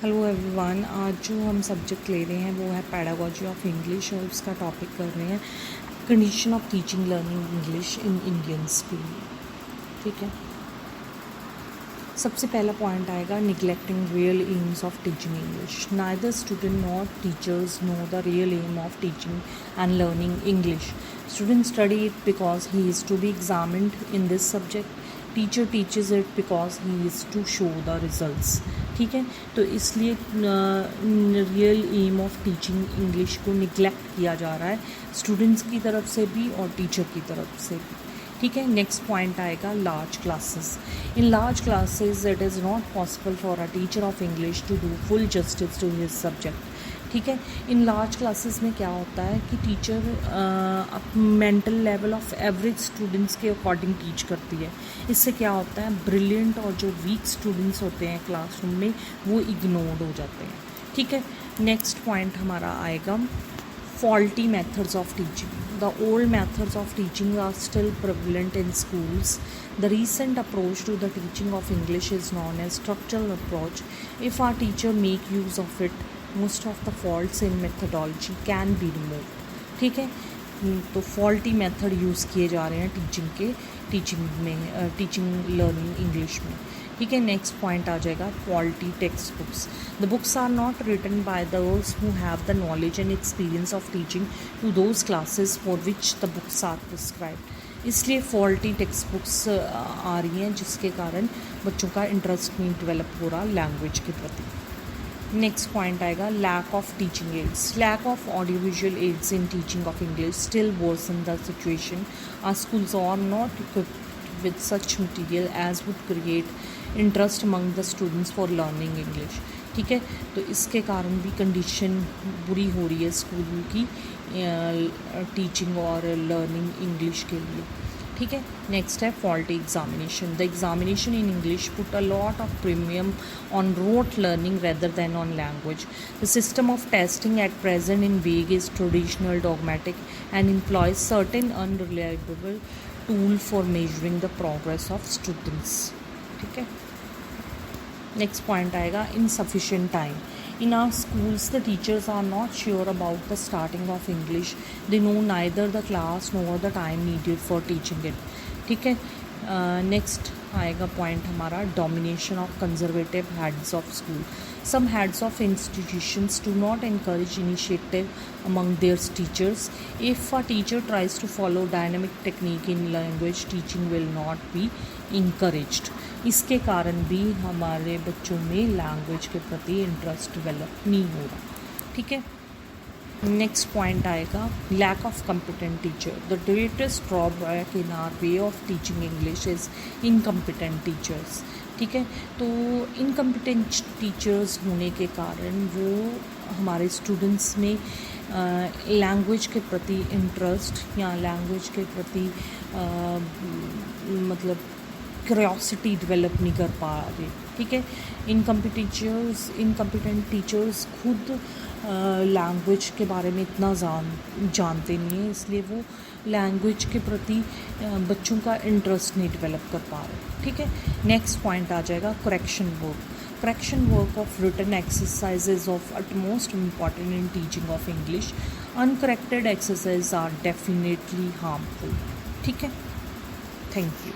Hello everyone, आज जो हम सब्जेक्ट ले रहे हैं वो है पैडागोजी ऑफ इंग्लिश और उसका टॉपिक कर रहे हैं condition of teaching learning English in Indian school. ठीक है, सबसे पहला पॉइंट आएगा neglecting real aims of teaching English. Neither student nor teachers know the real aim of teaching and learning English. Student study it because he is to be examined in this subject. Teacher teaches it because he is to show the results. ठीक है, तो इसलिए real aim of teaching English को neglect किया जा रहा है students की तरफ से भी और टीचर की तरफ से भी। ठीक है, नेक्स्ट पॉइंट आएगा large classes. In large classes it is not possible for a teacher of English to do full justice to his subject. ठीक है, इन लार्ज क्लासेस में क्या होता है कि teacher mental level of average students के according teach करती है। इससे क्या होता है, ब्रिलियंट और जो वीक स्टूडेंट्स होते हैं क्लासरूम में वो इग्नोर्ड हो जाते हैं। ठीक है, नेक्स्ट पॉइंट हमारा आएगा faulty methods of teaching. The old methods of teaching are still prevalent in schools. The recent approach to the teaching of English is known as structural approach. If our teacher make use of it, most of the faults in methodology can be removed. ठीक है, तो faulty method use किए जा रहे हैं teaching learning English में। ठीक है, नेक्स्ट पॉइंट आ जाएगा faulty text books. The books are not written by those who have the knowledge and experience of teaching to those classes for which the books are prescribed. इसलिए faulty text books आ रही हैं जिसके कारण बच्चों का इंटरेस्ट नहीं develop हो रहा लैंग्वेज के प्रति। नेक्स्ट पॉइंट आएगा lack of teaching aids. Lack of audio visual aids in teaching of English still worsen the situation. Our schools are not equipped with such material as would create interest among the students for learning English. ठीक है, तो इसके कारण भी condition बुरी हो रही है स्कूल की टीचिंग और लर्निंग इंग्लिश के लिए। ठीक है, नेक्स्ट है faulty examination. The examination in English put a lot of premium on rote learning rather than on language. The system of testing at present in vogue is traditional dogmatic and employs certain unreliable tool for measuring the progress of students. ठीक है, next point आएगा insufficient time. In our schools, the teachers are not sure about the starting of English. They know neither the class nor the time needed for teaching it. ठीक है, next आएगा point हमारा domination of conservative heads of school. Some heads of institutions do not encourage initiative among their teachers. If a teacher tries to follow dynamic technique in language, teaching will not be encouraged. इसके कारण भी हमारे बच्चों में language के प्रति interest develop नहीं हो रहा। ठीक है, नेक्स्ट पॉइंट आएगा lack of competent teacher. The greatest drawback in our way of teaching English is incompetent teachers. ठीक है, तो इनकम्पिटेंट टीचर्स होने के कारण वो हमारे स्टूडेंट्स में लैंग्वेज के प्रति इंटरेस्ट या लैंग्वेज के प्रति मतलब क्यूरियोसिटी डेवलप नहीं कर पा रहे। ठीक है, इनकम्पिटेंट टीचर्स खुद लैंग्वेज के बारे में इतना जानते नहीं हैं, इसलिए वो लैंग्वेज के प्रति बच्चों का इंटरेस्ट नहीं डेवलप कर पा रहे। ठीक है, नेक्स्ट पॉइंट आ जाएगा correction work. Correction work of written exercises of utmost importance in teaching of English. Uncorrected exercises are definitely harmful. ठीक है, थैंक यू।